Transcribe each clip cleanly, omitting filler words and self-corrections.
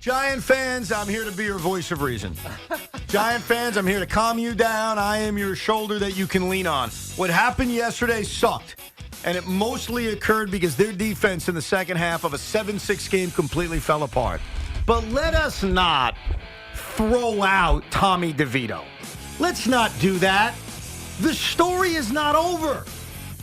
Giant fans, I'm here to be your voice of reason. Giant fans, I'm here to calm you down. I am your shoulder that you can lean on. What happened yesterday sucked, and it mostly occurred because their defense in the second half of a 7-6 game completely fell apart. But let us not throw out Tommy DeVito. Let's not do that. The story is not over.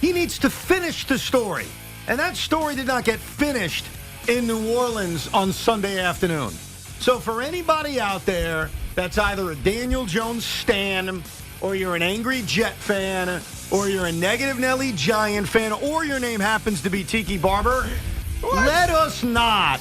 He needs to finish the story. And that story did not get finished in New Orleans on Sunday afternoon. So for anybody out there that's either a Daniel Jones stan, or you're an angry Jet fan, or you're a negative Nelly Giant fan, or your name happens to be Tiki Barber, let us not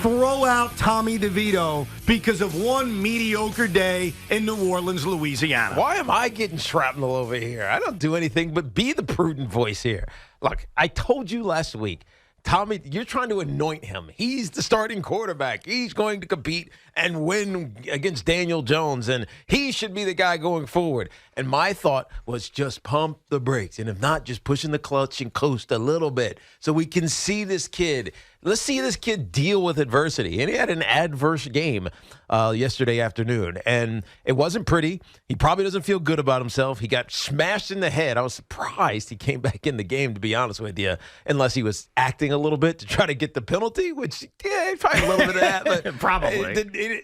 throw out Tommy DeVito because of one mediocre day in New Orleans, Louisiana. Why am I getting shrapnel over here? I don't do anything but be the prudent voice here. Look, I told you last week, Tommy, you're trying to anoint him. He's the starting quarterback. He's going to compete and win against Daniel Jones, and he should be the guy going forward. And my thought was just pump the brakes, and if not, just pushing the clutch and coast a little bit so we can see this kid. Let's see this kid deal with adversity. And he had an adverse game yesterday afternoon, and it wasn't pretty. He probably doesn't feel good about himself. He got smashed in the head. I was surprised he came back in the game, to be honest with you, unless he was acting a little bit to try to get the penalty, which, yeah, probably a little bit of that. But probably.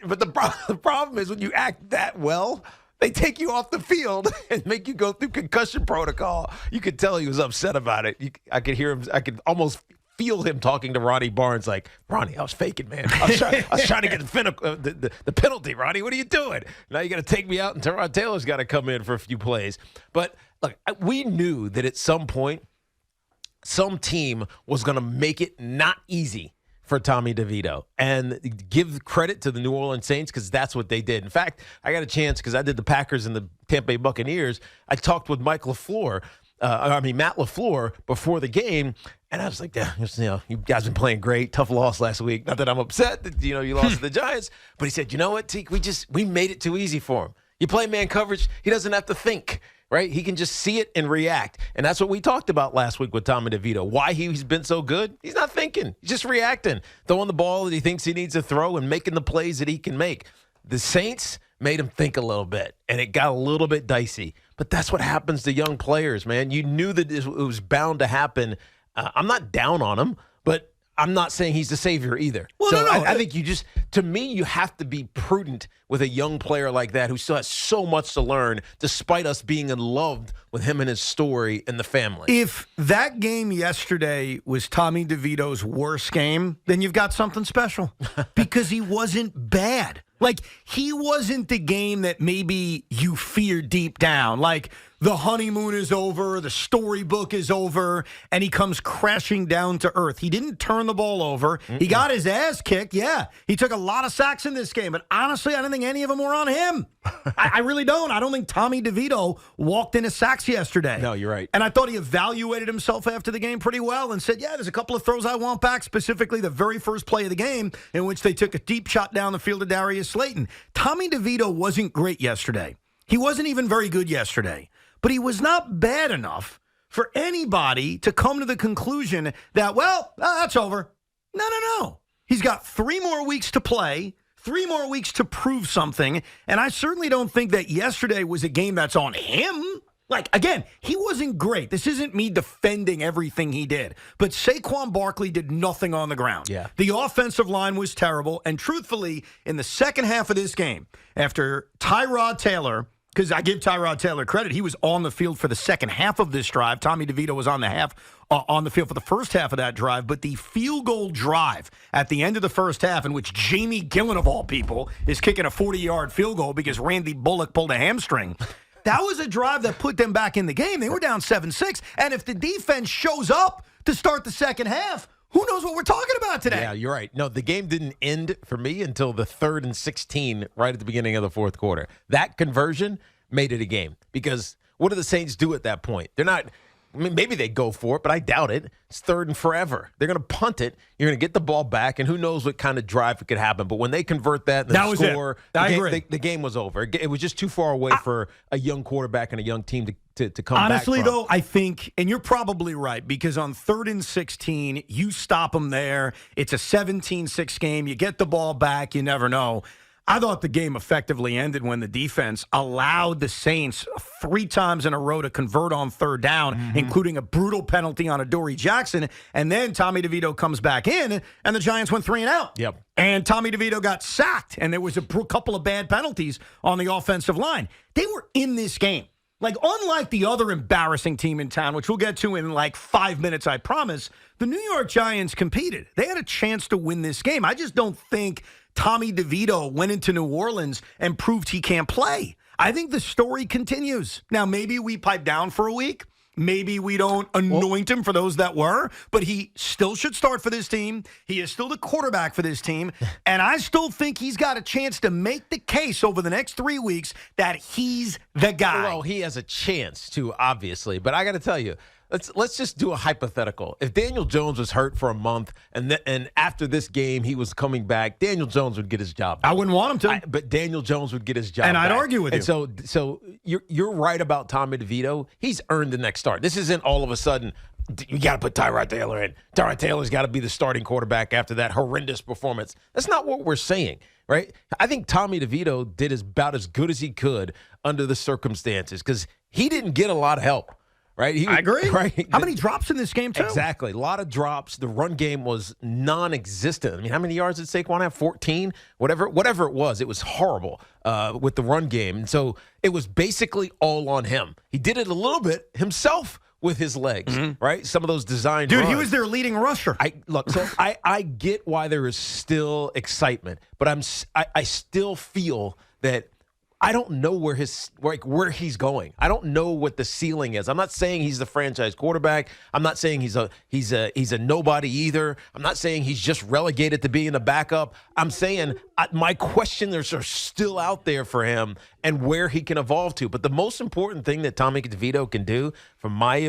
But the problem is when you act that well, they take you off the field and make you go through concussion protocol. You could tell he was upset about it. I could hear him. I could almost feel him talking to Ronnie Barnes like, Ronnie, I was faking, man. I was trying to get the penalty, Ronnie. What are you doing? Now you got to take me out, and Tyrod Taylor's got to come in for a few plays. But look, we knew that at some point, some team was going to make it not easy for Tommy DeVito, and give credit to the New Orleans Saints because that's what they did. In fact, I got a chance because I did the Packers and the Tampa Bay Buccaneers. I talked with Matt LaFleur before the game, and I was like, yeah, you guys been playing great. Tough loss last week. Not that I'm upset that you lost to the Giants, but he said, you know what, Teak, we made it too easy for him. You play man coverage, he doesn't have to think. Right? He can just see it and react. And that's what we talked about last week with Tommy DeVito. Why he's been so good? He's not thinking. He's just reacting. Throwing the ball that he thinks he needs to throw and making the plays that he can make. The Saints made him think a little bit, and it got a little bit dicey. But that's what happens to young players, man. You knew that it was bound to happen. I'm not down on him, but I'm not saying he's the savior either. Well, so no. I think to me, you have to be prudent with a young player like that who still has so much to learn, despite us being in love with him and his story and the family. If that game yesterday was Tommy DeVito's worst game, then you've got something special because he wasn't bad. Like, he wasn't the game that maybe you fear deep down. Like, the honeymoon is over, the storybook is over, and he comes crashing down to earth. He didn't turn the ball over. He got his ass kicked. Yeah, he took a lot of sacks in this game, but honestly, I don't think any of them were on him. I really don't. I don't think Tommy DeVito walked into sacks yesterday. No, you're right. And I thought he evaluated himself after the game pretty well and said, yeah, there's a couple of throws I want back, specifically the very first play of the game in which they took a deep shot down the field to Darius Slayton. Tommy DeVito wasn't great yesterday. He wasn't even very good yesterday. But he was not bad enough for anybody to come to the conclusion that, well, that's over. No. He's got 3 more weeks to play, 3 more weeks to prove something, and I certainly don't think that yesterday was a game that's on him. Like, again, he wasn't great. This isn't me defending everything he did. But Saquon Barkley did nothing on the ground. Yeah. The offensive line was terrible, and truthfully, in the second half of this game, after Tyrod Taylor, because I give Tyrod Taylor credit, he was on the field for the second half of this drive. Tommy DeVito was on the field for the first half of that drive. But the field goal drive at the end of the first half, in which Jamie Gillen, of all people, is kicking a 40-yard field goal because Randy Bullock pulled a hamstring, that was a drive that put them back in the game. They were down 7-6. And if the defense shows up to start the second half, who knows what we're talking about today? Yeah, you're right. No, the game didn't end for me until the 3rd and 16 right at the beginning of the fourth quarter. That conversion made it a game because what do the Saints do at that point? They're not I mean, maybe they go for it, but I doubt it. It's 3rd and forever. They're going to punt it. You're going to get the ball back, and who knows what kind of drive it could happen. But when they convert that and That was it. score, I agree. The game was over. It was just too far away for a young quarterback and a young team to come back Honestly, from. though, I think, and you're probably right, because on 3rd and 16, you stop them there. It's a 17-6 game. You get the ball back. You never know. I thought the game effectively ended when the defense allowed the Saints 3 times in a row to convert on 3rd down, including a brutal penalty on Adoree Jackson. And then Tommy DeVito comes back in, and the Giants went 3 and out. Yep. And Tommy DeVito got sacked, and there was a couple of bad penalties on the offensive line. They were in this game. Like, unlike the other embarrassing team in town, which we'll get to in like 5 minutes, I promise, the New York Giants competed. They had a chance to win this game. I just don't think Tommy DeVito went into New Orleans and proved he can't play. I think the story continues. Now, maybe we pipe down for a week. Maybe we don't anoint him for those that were, but he still should start for this team. He is still the quarterback for this team, and I still think he's got a chance to make the case over the next 3 weeks that he's the guy. Well, he has a chance to, obviously, but I got to tell you, let's just do a hypothetical. If Daniel Jones was hurt for a month and after this game he was coming back, Daniel Jones would get his job back. I wouldn't want him to. But Daniel Jones would get his job And back. I'd argue with you. And so you're right about Tommy DeVito. He's earned the next start. This isn't all of a sudden you got to put Tyrod Taylor in. Tyrod Taylor's got to be the starting quarterback after that horrendous performance. That's not what we're saying, right? I think Tommy DeVito did about as good as he could under the circumstances because he didn't get a lot of help. Right? I agree. Right? How many drops in this game, too? Exactly. A lot of drops. The run game was non-existent. I mean, how many yards did Saquon have? 14? Whatever it was horrible with the run game. And so it was basically all on him. He did it a little bit himself with his legs, right? Some of those designed runs. He was their leading rusher. I get why there is still excitement, but I still feel that I don't know where he's going. I don't know what the ceiling is. I'm not saying he's the franchise quarterback. I'm not saying he's a nobody either. I'm not saying he's just relegated to being a backup. I'm saying my questions are still out there for him and where he can evolve to. But the most important thing that Tommy DeVito can do, from my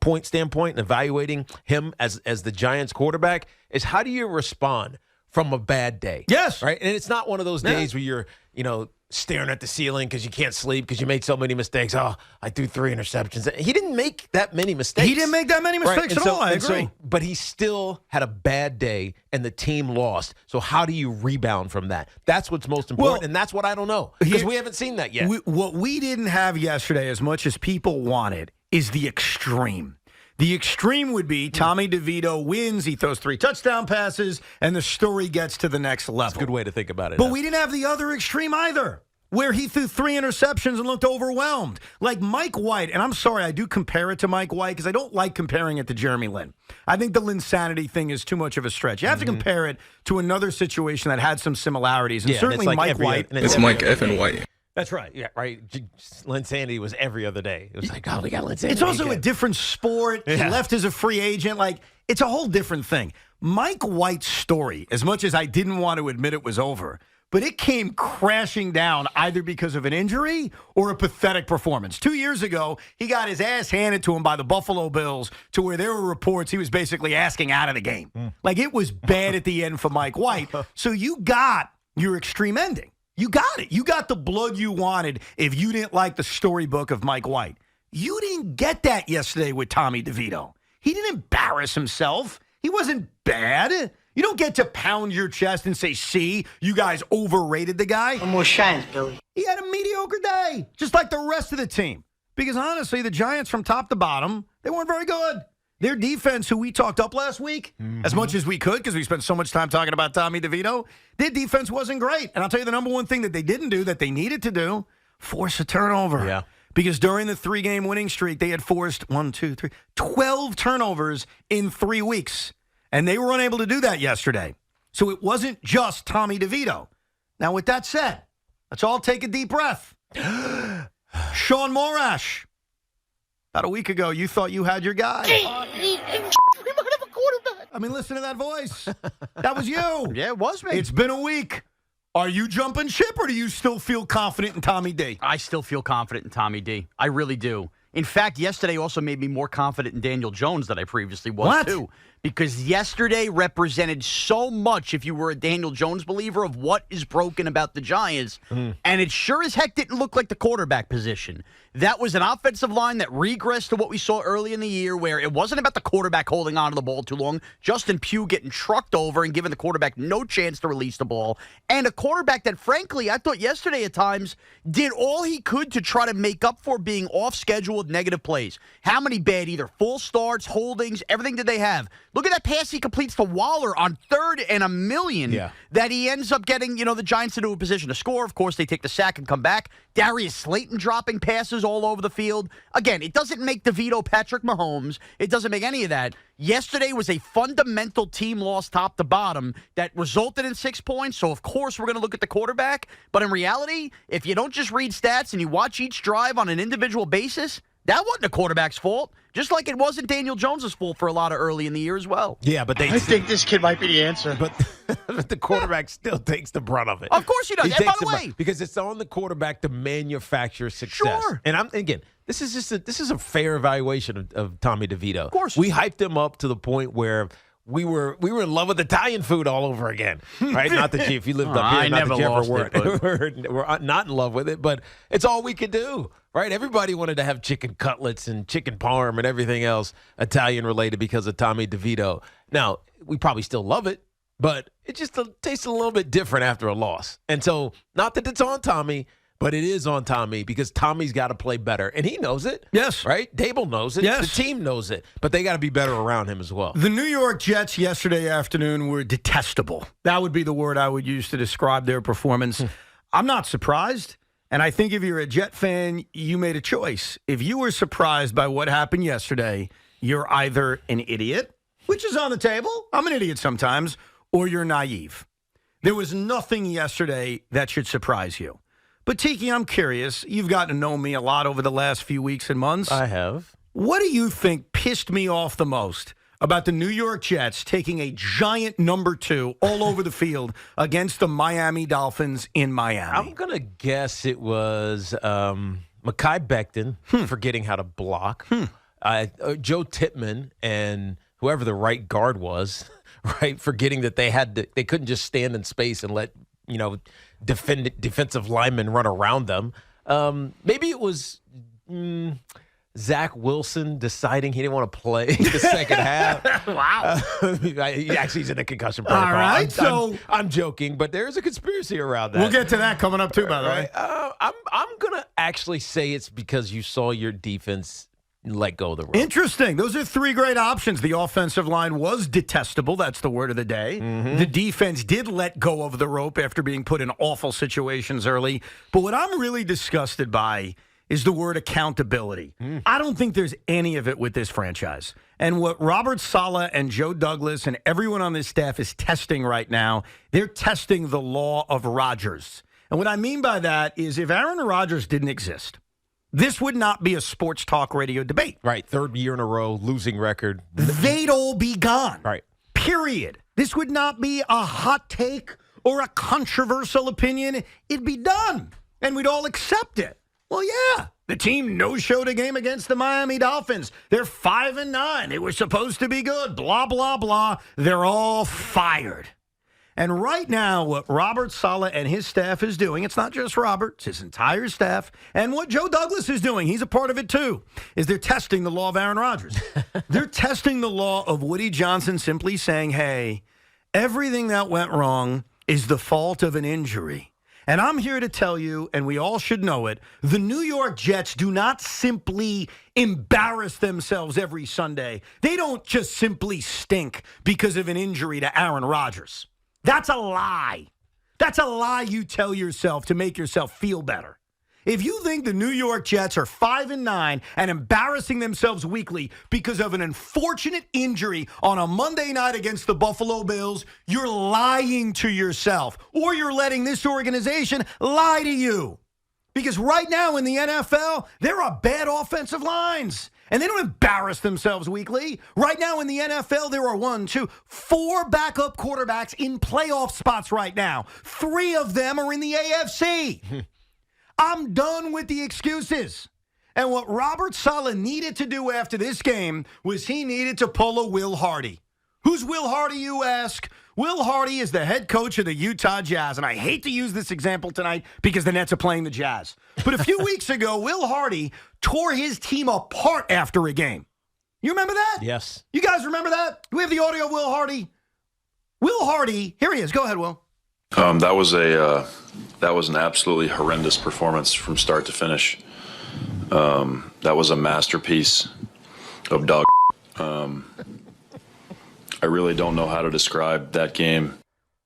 point standpoint, and evaluating him as the Giants quarterback, is how do you respond from a bad day? Yes, right. And it's not one of those days where you're staring at the ceiling because you can't sleep because you made so many mistakes. Oh, I threw 3 interceptions. He didn't make that many mistakes. He didn't make that many mistakes at all. I agree. But he still had a bad day, and the team lost. So how do you rebound from that? That's what's most important, and that's what I don't know because we haven't seen that yet. What we didn't have yesterday, as much as people wanted, is the extreme. The extreme would be Tommy DeVito wins, he throws 3 touchdown passes, and the story gets to the next level. That's a good way to think about it. But we didn't have the other extreme either, where he threw 3 interceptions and looked overwhelmed. Like Mike White, and I'm sorry, I do compare it to Mike White because I don't like comparing it to Jeremy Lin. I think the Linsanity thing is too much of a stretch. You have to compare it to another situation that had some similarities, and certainly and Mike White. It's Mike F. White. That's right. Yeah, right. Linsanity was every other day. It was like, oh, we got Linsanity. It's also a different sport. He left as a free agent. Like, it's a whole different thing. Mike White's story, as much as I didn't want to admit it was over, but it came crashing down either because of an injury or a pathetic performance. 2 years ago, he got his ass handed to him by the Buffalo Bills to where there were reports he was basically asking out of the game. Like, it was bad at the end for Mike White. So you got your extreme ending. You got it. You got the blood you wanted if you didn't like the storybook of Mike White. You didn't get that yesterday with Tommy DeVito. He didn't embarrass himself. He wasn't bad. You don't get to pound your chest and say, see, you guys overrated the guy. No more shines, Billy. He had a mediocre day, just like the rest of the team. Because honestly, the Giants from top to bottom, they weren't very good. Their defense, who we talked up last week, as much as we could, because we spent so much time talking about Tommy DeVito, their defense wasn't great. And I'll tell you the number one thing that they didn't do that they needed to do, force a turnover. Yeah. Because during the 3-game winning streak, they had forced 12 turnovers in 3 weeks. And they were unable to do that yesterday. So it wasn't just Tommy DeVito. Now, with that said, let's all take a deep breath. Sean Morash. About a week ago, you thought you had your guy. We might have a quarterback. I mean, listen to that voice. That was you. Yeah, it was me. It's been a week. Are you jumping ship, or do you still feel confident in Tommy D? I still feel confident in Tommy D. I really do. In fact, yesterday also made me more confident in Daniel Jones than I previously was, too. Because yesterday represented so much, if you were a Daniel Jones believer, of what is broken about the Giants. And it sure as heck didn't look like the quarterback position. That was an offensive line that regressed to what we saw early in the year, where it wasn't about the quarterback holding on to the ball too long, Justin Pugh getting trucked over and giving the quarterback no chance to release the ball, and a quarterback that, frankly, I thought yesterday at times did all he could to try to make up for being off schedule with negative plays. How many bad either false starts, holdings, everything did they have? Look at that pass he completes to Waller on 3rd and 1,000,000 that he ends up getting, the Giants into a position to score. Of course, they take the sack and come back. Darius Slayton dropping passes all over the field. Again, it doesn't make DeVito Patrick Mahomes. It doesn't make any of that. Yesterday was a fundamental team loss top to bottom that resulted in 6 points. So, of course, we're going to look at the quarterback. But in reality, if you don't just read stats and you watch each drive on an individual basis, that wasn't the quarterback's fault, just like it wasn't Daniel Jones' fault for a lot of early in the year as well. Yeah, but I think this kid might be the answer. But the quarterback still takes the brunt of it. Of course he does. And by the way, because it's on the quarterback to manufacture success. Sure. And this is a fair evaluation of Tommy DeVito. Of course. We hyped him up to the point where we were in love with Italian food all over again, right? Not that if you lived up here, I not never that you lost ever we're not in love with it, but it's all we could do, right? Everybody wanted to have chicken cutlets and chicken parm and everything else Italian related because of Tommy DeVito. Now, we probably still love it, but it just tastes a little bit different after a loss. And so, not that it's on Tommy, but it is on Tommy because Tommy's got to play better. And he knows it. Yes. Right? Dable knows it. Yes. The team knows it. But they got to be better around him as well. The New York Jets yesterday afternoon were detestable. That would be the word I would use to describe their performance. I'm not surprised. And I think if you're a Jet fan, you made a choice. If you were surprised by what happened yesterday, you're either an idiot, which is on the table. I'm an idiot sometimes, or you're naive. There was nothing yesterday that should surprise you. But, Tiki, I'm curious. You've gotten to know me a lot over the last few weeks and months. I have. What do you think pissed me off the most about the New York Jets taking a giant number 2 all over the field against the Miami Dolphins in Miami? I'm going to guess it was Mekhi Becton forgetting how to block. Joe Tippmann and whoever the right guard was, right, forgetting that they couldn't just stand in space and let, defensive linemen run around them. Maybe it was Zach Wilson deciding he didn't want to play the second half. Wow. He's in a concussion protocol. All right, I'm joking, but there's a conspiracy around that. We'll get to that coming up, too, by the way. I'm going to actually say it's because you saw your defense let go of the rope. Interesting. Those are 3 great options. The offensive line was detestable. That's the word of the day. Mm-hmm. The defense did let go of the rope after being put in awful situations early. But what I'm really disgusted by is the word accountability. I don't think there's any of it with this franchise. And what Robert Saleh and Joe Douglas and everyone on this staff is testing right now, they're testing the law of Rodgers. And what I mean by that is if Aaron Rodgers didn't exist, this would not be a sports talk radio debate. Right. 3rd year in a row, losing record. They'd all be gone. Right. Period. This would not be a hot take or a controversial opinion. It'd be done. And we'd all accept it. Well, yeah. The team no-showed a game against the Miami Dolphins. They're 5-9. They were supposed to be good. Blah, blah, blah. They're all fired. And right now, what Robert Saleh and his staff is doing, it's not just Robert, it's his entire staff, and what Joe Douglas is doing, he's a part of it too, is they're testing the law of Aaron Rodgers. They're testing the law of Woody Johnson simply saying, hey, everything that went wrong is the fault of an injury. And I'm here to tell you, and we all should know it, the New York Jets do not simply embarrass themselves every Sunday. They don't just simply stink because of an injury to Aaron Rodgers. That's a lie. That's a lie you tell yourself to make yourself feel better. If you think the New York Jets are 5-9 and embarrassing themselves weekly because of an unfortunate injury on a Monday night against the Buffalo Bills, you're lying to yourself, or you're letting this organization lie to you. Because right now in the NFL, there are bad offensive lines. And they don't embarrass themselves weekly. Right now in the NFL, there are 4 backup quarterbacks in playoff spots right now. 3 of them are in the AFC. I'm done with the excuses. And what Robert Saleh needed to do after this game was he needed to pull a Will Hardy. Who's Will Hardy, you ask? Will Hardy is the head coach of the Utah Jazz. And I hate to use this example tonight because the Nets are playing the Jazz. But a few weeks ago, Will Hardy tore his team apart after a game. You remember that? Yes. You guys remember that? Do we have the audio of Will Hardy? Will Hardy, here he is. Go ahead, Will. That was an absolutely horrendous performance from start to finish. That was a masterpiece of dog. I really don't know how to describe that game.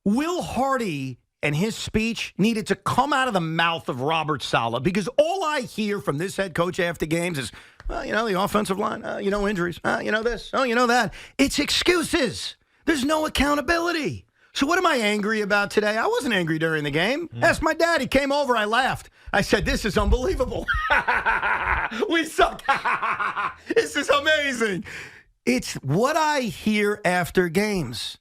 Will Hardy and his speech needed to come out of the mouth of Robert Saleh because all I hear from this head coach after games is, well, the offensive line, injuries, this, that. It's excuses. There's no accountability. So what am I angry about today? I wasn't angry during the game. Ask my dad. He came over. I laughed. I said, this is unbelievable. We suck. This is amazing. It's what I hear after games.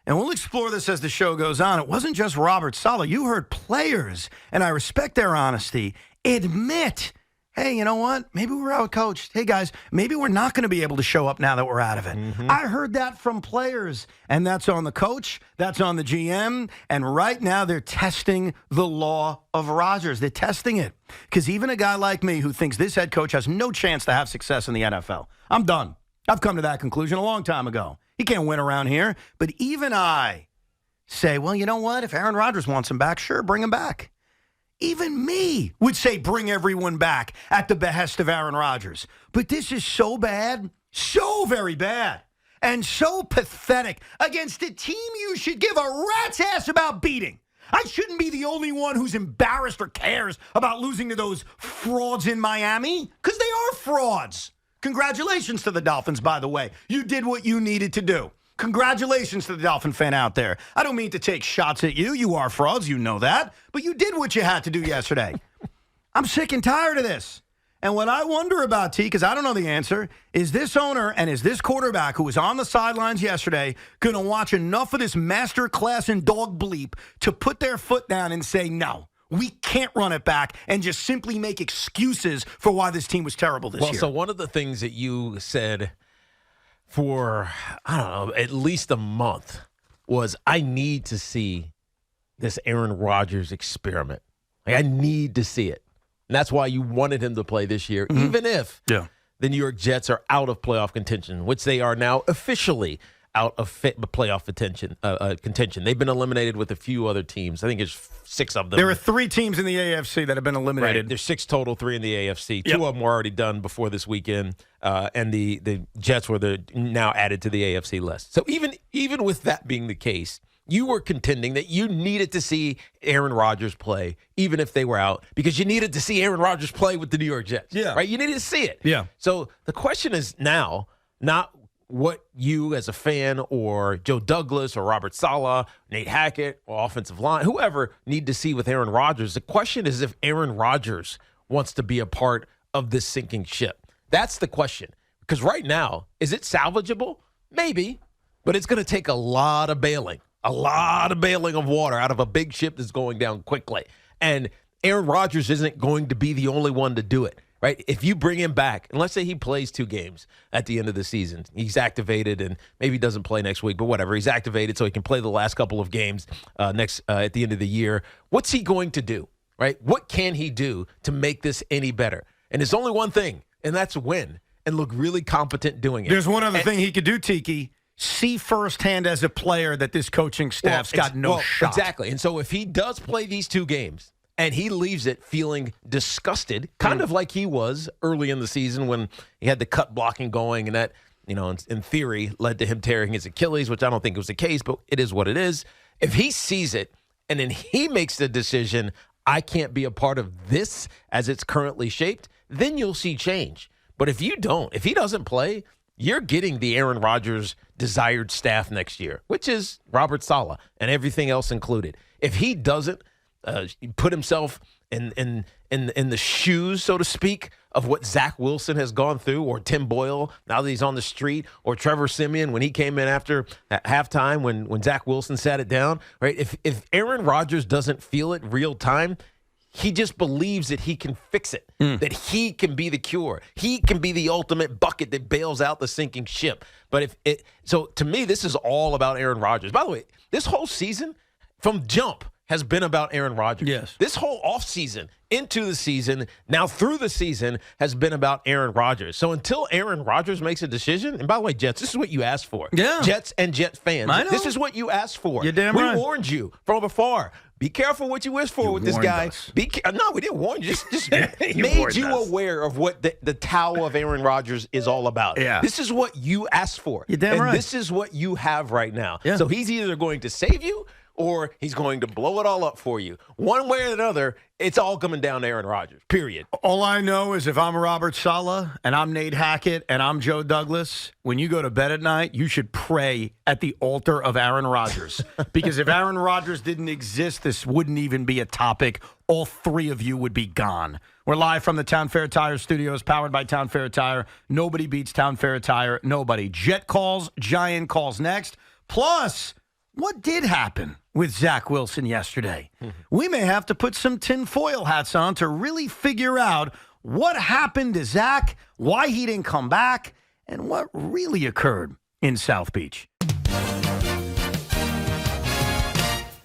And we'll explore this as the show goes on. It wasn't just Robert Saleh. You heard players, and I respect their honesty, admit, hey, you know what? Maybe we're outcoached. Hey, guys, maybe we're not going to be able to show up now that we're out of it. I heard that from players, and that's on the coach. That's on the GM. And right now they're testing the law of Rodgers. They're testing it. Because even a guy like me who thinks this head coach has no chance to have success in the NFL, I'm done. I've come to that conclusion a long time ago. He can't win around here. But even I say, well, you know what? If Aaron Rodgers wants him back, sure, bring him back. Even me would say bring everyone back at the behest of Aaron Rodgers. But this is so bad, so very bad, and so pathetic against a team you should give a rat's ass about beating. I shouldn't be the only one who's embarrassed or cares about losing to those frauds in Miami, because they are frauds. Congratulations to the Dolphins, by the way. You did what you needed to do. Congratulations to the Dolphin fan out there. I don't mean to take shots at you. You are frauds. You know that. But you did what you had to do yesterday. I'm sick and tired of this. And what I wonder about, T, because I don't know the answer, is this owner and is this quarterback who was on the sidelines yesterday going to watch enough of this master class in dog bleep to put their foot down and say, no, we can't run it back and just simply make excuses for why this team was terrible this year? So one of the things that you said for, I don't know, at least a month was I need to see this Aaron Rodgers experiment. I need to see it. And that's why you wanted him to play this year, even if the New York Jets are out of playoff contention, which they are now officially out of playoff contention. They've been eliminated with a few other teams. I think there's 6 of them. There are 3 teams in the AFC that have been eliminated. Right. There's 6 total, 3 in the AFC. 2 of them were already done before this weekend, and the Jets were now added to the AFC list. So even with that being the case, you were contending that you needed to see Aaron Rodgers play, even if they were out, because you needed to see Aaron Rodgers play with the New York Jets. Yeah. Right? You needed to see it. Yeah. So the question is now not what you as a fan or Joe Douglas or Robert Saleh, Nate Hackett, or offensive line, whoever need to see with Aaron Rodgers. The question is if Aaron Rodgers wants to be a part of this sinking ship. That's the question. Because right now, is it salvageable? Maybe. But it's going to take a lot of bailing of water out of a big ship that's going down quickly. And Aaron Rodgers isn't going to be the only one to do it. Right? If you bring him back, and let's say he plays 2 games at the end of the season, he's activated and maybe he doesn't play next week, but whatever. He's activated so he can play the last couple of games at the end of the year. What's he going to do? Right? What can he do to make this any better? And there's only one thing, and that's win and look really competent doing it. There's one other thing he could do, Tiki. See firsthand as a player that this coaching staff's got no shot. Exactly. And so if he does play these 2 games, and he leaves it feeling disgusted, kind of like he was early in the season when he had the cut blocking going, and that, in theory, led to him tearing his Achilles, which I don't think was the case, but it is what it is. If he sees it, and then he makes the decision, I can't be a part of this as it's currently shaped, then you'll see change. But if he doesn't play, you're getting the Aaron Rodgers desired staff next year, which is Robert Saleh and everything else included. If he doesn't put himself in the shoes, so to speak, of what Zach Wilson has gone through, or Tim Boyle now that he's on the street, or Trevor Siemian when he came in after at halftime when Zach Wilson sat it down, right? If Aaron Rodgers doesn't feel it real time, he just believes that he can fix it, that he can be the cure. He can be the ultimate bucket that bails out the sinking ship. But so to me, this is all about Aaron Rodgers. By the way, this whole season from jump has been about Aaron Rodgers. Yes. This whole offseason, into the season, now through the season, has been about Aaron Rodgers. So until Aaron Rodgers makes a decision, and by the way, Jets, this is what you asked for. Yeah. Jets and Jet fans. I know. This is what you asked for. You're damn right. We warned you from afar. Be careful what you wish for with this warned guy. us. No, we didn't warn you. Just made you aware of what the towel of Aaron Rodgers is all about. Yeah. This is what you asked for. You're damn and right. this is what you have right now. Yeah. So he's either going to save you or he's going to blow it all up for you. One way or another, it's all coming down to Aaron Rodgers, period. All I know is if I'm Robert Saleh and I'm Nate Hackett and I'm Joe Douglas, when you go to bed at night, you should pray at the altar of Aaron Rodgers. Because if Aaron Rodgers didn't exist, this wouldn't even be a topic. All three of you would be gone. We're live from the Town Fair Tire Studios, powered by Town Fair Tire. Nobody beats Town Fair Tire. Nobody. Jet calls, Giant calls next. Plus, what did happen with Zach Wilson yesterday? We may have to put some tinfoil hats on to really figure out what happened to Zach, why he didn't come back, and what really occurred in South Beach.